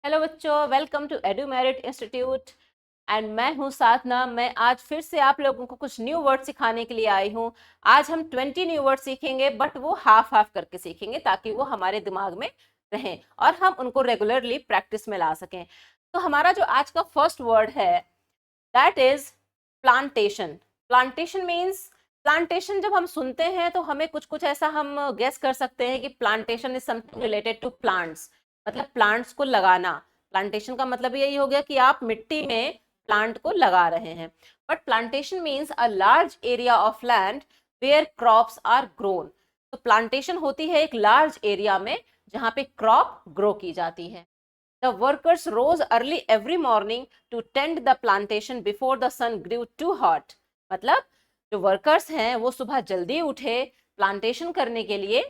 Hello बच्चों, welcome to एडुमेरिट institute. And मैं हूं साधना। मैं आज फिर से आप लोगों को कुछ न्यू वर्ड सिखाने के लिए आई हूं। आज हम 20 न्यू वर्ड सीखेंगे, बट वो हाफ हाफ करके सीखेंगे ताकि वो हमारे दिमाग में रहें और हम उनको रेगुलरली प्रैक्टिस में ला सकें। तो हमारा जो आज का फर्स्ट वर्ड है that is plantation. Plantation means, plantation जब हम सुनते हैं तो हमें कुछ कुछ ऐसा हम गेस कर सकते हैं कि plantation is something related to plants, मतलब प्लांट्स को लगाना। प्लांटेशन का मतलब यही हो गया कि आप मिट्टी में प्लांट को लगा रहे हैं। But plantation means a large area of land where crops are grown. तो प्लांटेशन होती है एक लार्ज एरिया में जहां पे क्रॉप ग्रो की जाती है। The workers rose early every morning to tend the plantation before the sun grew too hot. मतलब जो वर्कर्स हैं वो सुबह जल्दी उठे प्लांटेशन करने के लिए,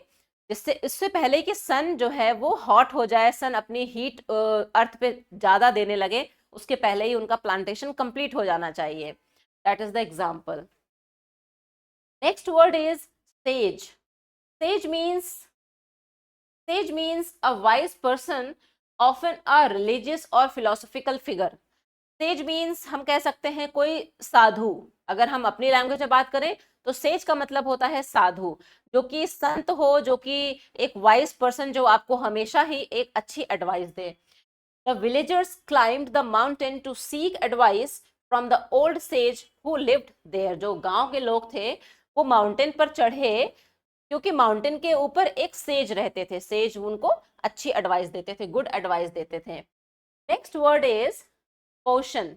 जिससे इससे पहले कि सन जो है वो हॉट हो जाए, सन अपनी हीट अर्थ पे ज्यादा देने लगे, उसके पहले ही उनका प्लांटेशन कंप्लीट हो जाना चाहिए। That is the example. Next word is says. Says means Sage means a wise person, often a religious or philosophical figure. Says means हम कह सकते हैं कोई साधु। अगर हम अपनी लैंग्वेज में बात करें तो सेज का मतलब होता है साधु, जो कि संत हो, जो कि एक वाइज पर्सन, जो आपको हमेशा ही एक अच्छी एडवाइस दे। The villagers climbed the mountain to seek advice from the old sage who lived there. जो गांव के लोग थे वो माउंटेन पर चढ़े क्योंकि माउंटेन के ऊपर एक सेज रहते थे। सेज उनको अच्छी एडवाइस देते थे, गुड एडवाइस देते थे। Next word is potion.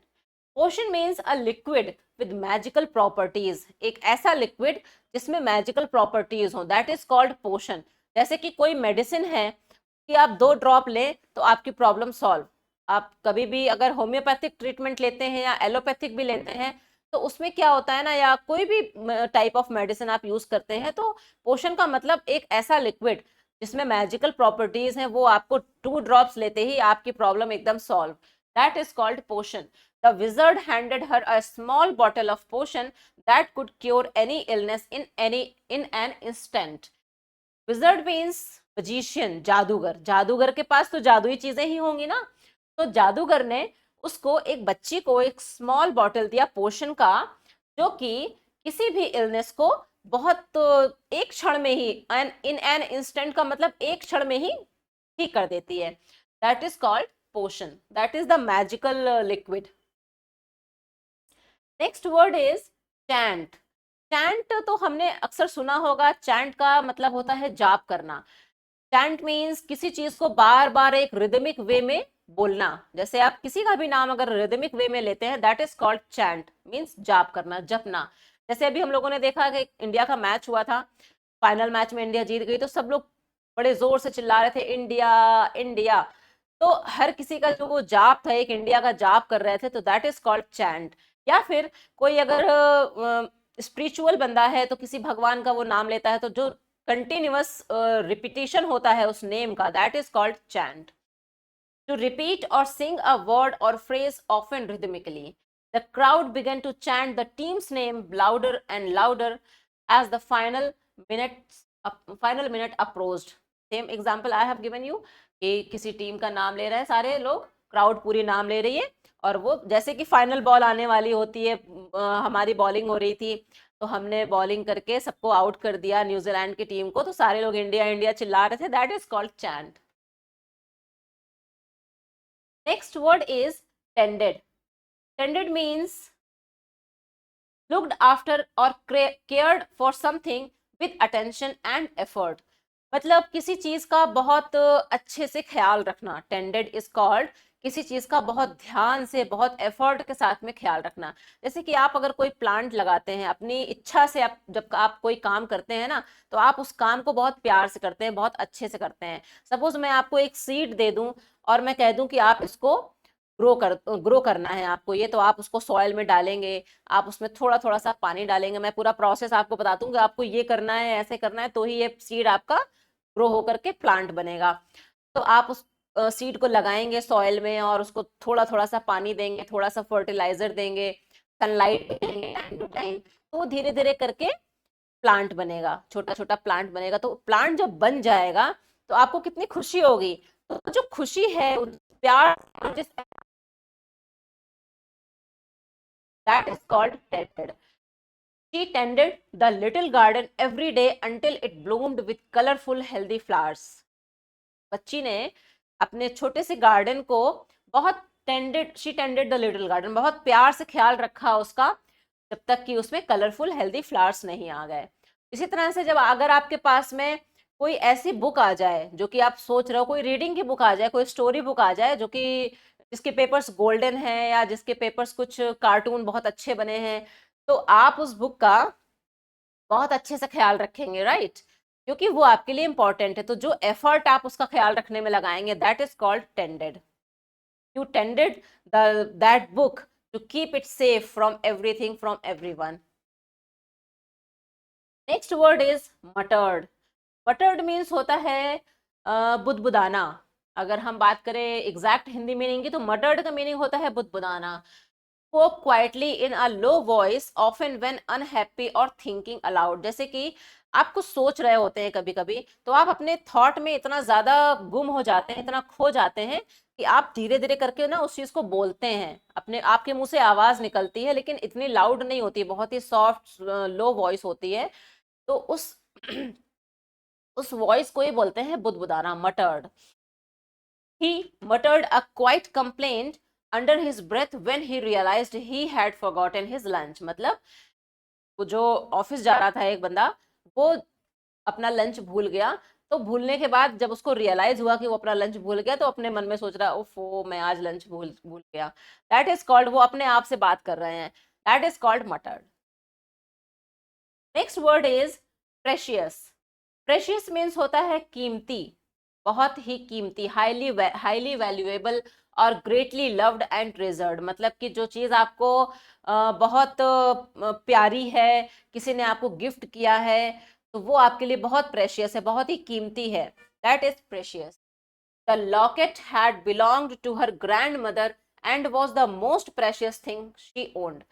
Potion means a liquid with magical properties. एक ऐसा लिक्विड जिसमें मैजिकल प्रॉपर्टीज हो, दैट इज कॉल्ड पोशन। जैसे कि कोई मेडिसिन है कि आप 2 ड्रॉप लें तो आपकी प्रॉब्लम सॉल्व। आप कभी भी अगर होम्योपैथिक ट्रीटमेंट लेते हैं या एलोपैथिक भी लेते हैं तो उसमें क्या होता है ना, या कोई भी टाइप ऑफ मेडिसिन आप यूज करते हैं, तो पोशन का मतलब एक ऐसा लिक्विड जिसमें मैजिकल प्रॉपर्टीज हैं, वो आपको 2 ड्रॉप्स लेते ही आपकी प्रॉब्लम एकदम solve. That is called potion. The wizard handed her a small bottle of potion that could cure any illness in an instant. Wizard means magician, जादूगर। जादूगर के पास तो जादुई चीजें ही होंगी ना। तो जादूगर ने उसको, एक बच्ची को, एक स्मॉल बॉटल दिया पोशन का, जो कि किसी भी इलनेस को बहुत एक क्षण में ही, इन एन इंस्टेंट का मतलब एक क्षण में ही ठीक कर देती है। That is called potion. That is the magical liquid. Next word is chant. Chant तो हमने अक्सर सुना होगा। चैंट का मतलब होता है जाप करना। चैंट मीन्स किसी चीज को बार बार एक रिदमिक वे में बोलना। जैसे आप किसी का भी नाम अगर रिदमिक वे में लेते हैं, that is called chant, means जाप करना, जपना। जैसे अभी हम लोगों ने देखा कि इंडिया का मैच हुआ था, फाइनल मैच में इंडिया जीत गई, तो सब लोग बड़े जोर से चिल्ला रहे थे इंडिया इंडिया। तो हर किसी का जो वो जाप था, एक इंडिया का जाप कर रहे थे, तो दैट इज कॉल्ड चैंट। या फिर कोई अगर स्पिरिचुअल बंदा है तो किसी भगवान का वो नाम लेता है, तो जो कंटिन्यूअस रिपीटिशन होता है उस नेम का, that is called chant. To repeat or sing a word or phrase often rhythmically, the crowd began to chant the team's name louder and louder as the final minute approached. Same example I have given you कि किसी team का नाम ले रहे हैं सारे लोग, crowd पूरी नाम ले रही है, और वो जैसे कि फाइनल बॉल आने वाली होती है, हमारी बॉलिंग हो रही थी, तो हमने बॉलिंग करके सबको आउट कर दिया न्यूजीलैंड की टीम को, तो सारे लोग इंडिया इंडिया चिल्ला रहे थे। That is called chant. Next word is tended. Tended means looked after or cared for something with attention and effort. मतलब किसी चीज का बहुत अच्छे से ख्याल रखना। टेंडेड इज कॉल्ड किसी चीज का बहुत ध्यान से, बहुत एफर्ट के साथ में ख्याल रखना। जैसे कि आप अगर कोई प्लांट लगाते हैं अपनी इच्छा से, आप जब आप कोई काम करते हैं ना, तो आप उस काम को बहुत प्यार से करते हैं, बहुत अच्छे से करते हैं। सपोज मैं आपको एक सीड दे दूं और मैं कह दूं कि आप इसको ग्रो करना है आपको ये, तो आप उसको सॉइल में डालेंगे, आप उसमें थोड़ा थोड़ा सा पानी डालेंगे, मैं पूरा प्रोसेस आपको बता दूंगी, आपको ये करना है, ऐसे करना है, तो ही ये सीड आपका ग्रो होकर के प्लांट बनेगा। तो आप उस सीड को लगाएंगे सॉइल में और उसको थोड़ा थोड़ा सा पानी देंगे, थोड़ा सा फर्टिलाइजर देंगे, सनलाइट देंगे टाइम टू टाइम, तो धीरे धीरे करके प्लांट बनेगा, छोटा छोटा प्लांट बनेगा। तो प्लांट जब बन जाएगा तो आपको कितनी खुशी होगी। तो जो खुशी है उस प्यार जिस that is called tended. She tended the little garden every day until it bloomed with colorful healthy flowers. बच्ची ने अपने छोटे से गार्डन को बहुत she tended the little garden, बहुत प्यार से ख्याल रखा उसका, जब तक कि उसमें कलरफुल हेल्दी फ्लावर्स नहीं आ गए। इसी तरह से जब अगर आपके पास में कोई ऐसी बुक आ जाए जो कि आप सोच रहे हो, कोई रीडिंग की बुक आ जाए, कोई स्टोरी बुक आ जाए जो कि जिसके पेपर्स गोल्डन हैं या जिसके पेपर्स कुछ कार्टून बहुत अच्छे बने हैं, तो आप उस बुक का बहुत अच्छे से ख्याल रखेंगे, राइट? क्योंकि वो आपके लिए इंपॉर्टेंट है। तो जो एफर्ट आप उसका ख्याल रखने में लगाएंगे, that is called tended. You tended that book to keep it safe from everything, from everyone. Next word is muttered. Muttered means होता है बुदबुदाना। अगर हम बात करें एग्जैक्ट हिंदी मीनिंग की, तो मटर्ड का मीनिंग होता है बुदबुदाना। Spoke quietly in a low voice, often when unhappy or thinking aloud। जैसे कि आप कुछ सोच रहे होते हैं कभी कभी, तो आप अपने थॉट में इतना ज्यादा गुम हो जाते हैं, इतना खो जाते हैं कि आप धीरे धीरे करके ना उस चीज को बोलते हैं, अपने आपके मुंह से आवाज निकलती है लेकिन इतनी लाउड नहीं होती, बहुत ही सॉफ्ट लो वॉइस होती है। तो उस उस वॉइस को ही बोलते हैं बुदबुदाना, मटर्ड। He muttered a quiet complaint under his breath when he realized he had forgotten his lunch। मतलब वो जो ऑफिस जा रहा था एक बंदा, वो अपना लंच भूल गया, तो भूलने के बाद जब उसको रियलाइज हुआ कि वो अपना लंच भूल गया, तो अपने मन में सोच रहा, ओफो मैं आज लंच भूल भूल गया। दैट इज कॉल्ड, वो अपने आप से बात कर रहे हैं, that is called मटर्ड। Next word is precious. Precious means होता है कीमती, बहुत ही कीमती, हाईली वैल्यूएबल और ग्रेटली लव्ड एंड ट्रेजर्ड। मतलब कि जो चीज़ आपको बहुत प्यारी है, किसी ने आपको गिफ्ट किया है, तो वो आपके लिए बहुत प्रेशियस है, बहुत ही कीमती है, that is precious. The locket had belonged to her grandmother and was the most precious thing she owned.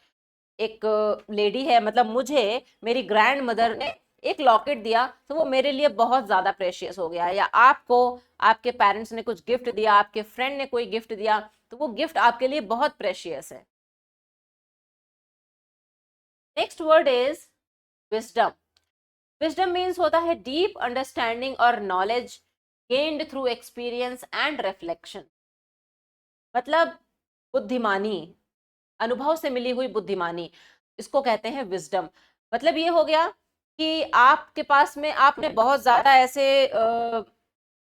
एक लेडी है, मतलब मुझे मेरी ग्रैंड मदर ने एक लॉकेट दिया, तो वो मेरे लिए बहुत ज्यादा प्रेशियस हो गया। या आपको आपके पेरेंट्स ने कुछ गिफ्ट दिया, आपके फ्रेंड ने कोई गिफ्ट दिया, तो वो गिफ्ट आपके लिए बहुत प्रेशियस है। Next word is wisdom. Wisdom means होता है डीप अंडरस्टैंडिंग और knowledge gained through experience and reflection. मतलब बुद्धिमानी, अनुभव से मिली हुई बुद्धिमानी, इसको कहते हैं विजडम। मतलब ये हो गया कि आपके पास में आपने बहुत ज्यादा ऐसे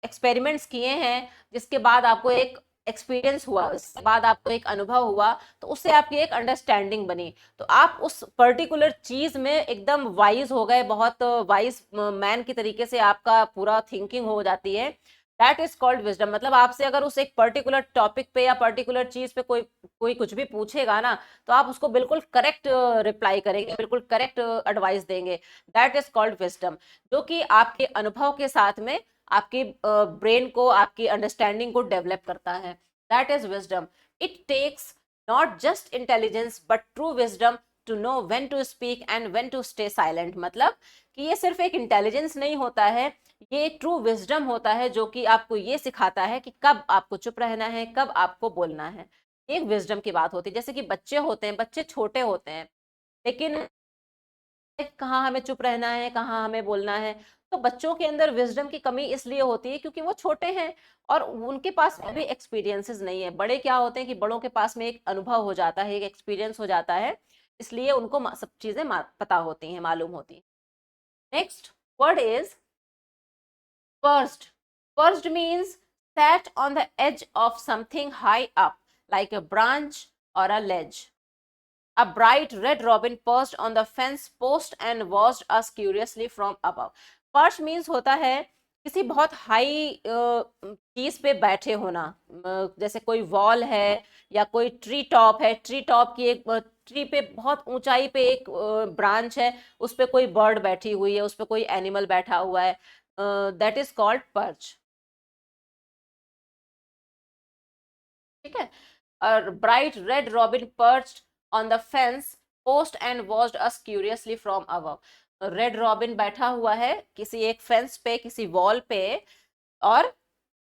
एक्सपेरिमेंट्स किए हैं, जिसके बाद आपको एक एक्सपीरियंस हुआ, उसके बाद आपको एक अनुभव हुआ, तो उससे आपकी एक अंडरस्टैंडिंग बनी, तो आप उस पर्टिकुलर चीज में एकदम वाइज हो गए, बहुत वाइज मैन की तरीके से आपका पूरा थिंकिंग हो जाती है, दैट इज कॉल्ड विजडम। मतलब आपसे अगर उस एक पर्टिकुलर टॉपिक पे या पर्टिकुलर चीज पे कोई कोई कुछ भी पूछेगा ना, तो आप उसको बिल्कुल करेक्ट रिप्लाई करेंगे, बिल्कुल करेक्ट एडवाइस देंगे, दैट इज कॉल्ड विजडम। जो कि आपके अनुभव के साथ में आपकी ब्रेन को, आपकी अंडरस्टैंडिंग को डेवलप करता है, that is wisdom. It takes not just intelligence but true wisdom to know when to speak and when to stay silent. मतलब कि ये सिर्फ एक इंटेलिजेंस नहीं होता है, ये ट्रू विजडम होता है, जो कि आपको ये सिखाता है कि कब आपको चुप रहना है, कब आपको बोलना है। एक विजडम की बात होती है, जैसे कि बच्चे होते हैं, बच्चे छोटे होते हैं, लेकिन कहाँ हमें चुप रहना है, कहाँ हमें बोलना है। तो बच्चों के अंदर विजडम की कमी इसलिए होती है क्योंकि वो छोटे हैं और उनके पास अभी एक्सपीरियंसेस नहीं है। बड़े क्या होते हैं कि बड़ों के पास में एक अनुभव हो जाता है, एक एक्सपीरियंस हो जाता है, इसलिए उनको सब चीजें पता होती हैं, मालूम होती हैं। Next word is perched. Perched means sat on the edge of something high up, like a branch or a ledge. A bright red robin perched on the fence post and watched us curiously from above. Perch means होता है किसी बहुत high चीज पे बैठे होना, जैसे कोई वॉल है या कोई ट्री टॉप है, ट्री टॉप की एक ट्री पे बहुत ऊंचाई पे एक ब्रांच है, उस पे कोई बर्ड बैठी हुई है, उस पे कोई एनिमल बैठा हुआ है, दैट इज कॉल्ड पर्च। ठीक है। और bright red robin perched on the fence post and watched us curiously from above. Red robin बैठा हुआ है किसी एक फेंस पे, किसी वॉल पे, और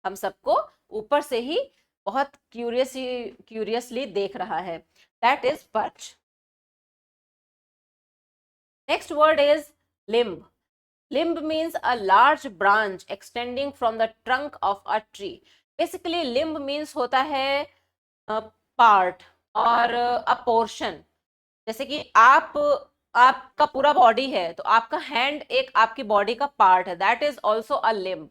हम सबको ऊपर से ही बहुत क्यूरियसली देख रहा है, that is perch. Next word is limb. Limb means a large branch extending from the trunk of a tree. Basically, limb means होता है पार्ट और अ पोर्शन। जैसे कि आपका पूरा बॉडी है तो आपका हैंड एक आपकी बॉडी का पार्ट है, that is also a limb.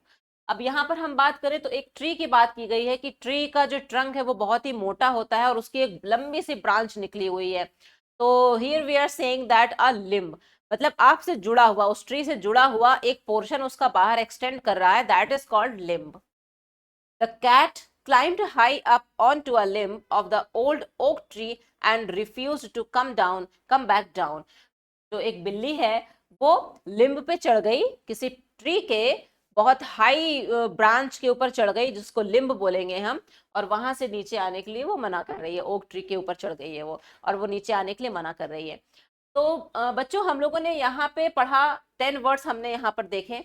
अब यहाँ पर हम बात करें तो एक ट्री की बात की गई है कि ट्री का जो ट्रंक है वो बहुत ही मोटा होता है और उसकी एक लंबी सी ब्रांच निकली हुई है। तो here we are saying that a limb मतलब आपसे जुड़ा हुआ, उस ट्री से जुड़ा हुआ एक पोर्शन उसका बाहर एक्सटेंड कर रहा है, that is called limb. The cat climbed high up onto a limb of the old oak tree and refused to come back down. जो एक बिल्ली है वो लिम्ब पे चढ़ गई, किसी ट्री के बहुत हाई ब्रांच के ऊपर चढ़ गई जिसको लिम्ब बोलेंगे हम, और वहां से नीचे आने के लिए वो मना कर रही है। ओक ट्री के ऊपर चढ़ गई है वो और वो नीचे आने के लिए मना कर रही है। तो बच्चों हम लोगों ने यहाँ पे पढ़ा, 10 वर्ड्स हमने यहाँ पर देखे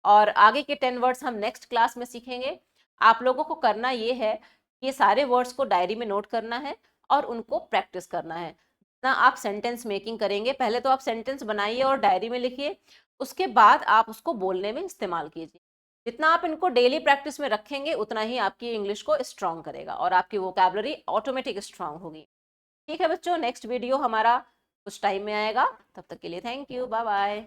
और आगे के 10 वर्ड्स हम नेक्स्ट क्लास में सीखेंगे। आप लोगों को करना ये है कि ये सारे वर्ड्स को डायरी में नोट करना है और उनको प्रैक्टिस करना है। ना आप सेंटेंस मेकिंग करेंगे, पहले तो आप सेंटेंस बनाइए और डायरी में लिखिए, उसके बाद आप उसको बोलने में इस्तेमाल कीजिए। जितना आप इनको डेली प्रैक्टिस में रखेंगे उतना ही आपकी इंग्लिश को स्ट्रांग करेगा और आपकी वोकैबुलरी ऑटोमेटिक स्ट्रांग होगी। ठीक है बच्चों, नेक्स्ट वीडियो हमारा कुछ टाइम में आएगा, तब तक के लिए थैंक यू, बाय बाय।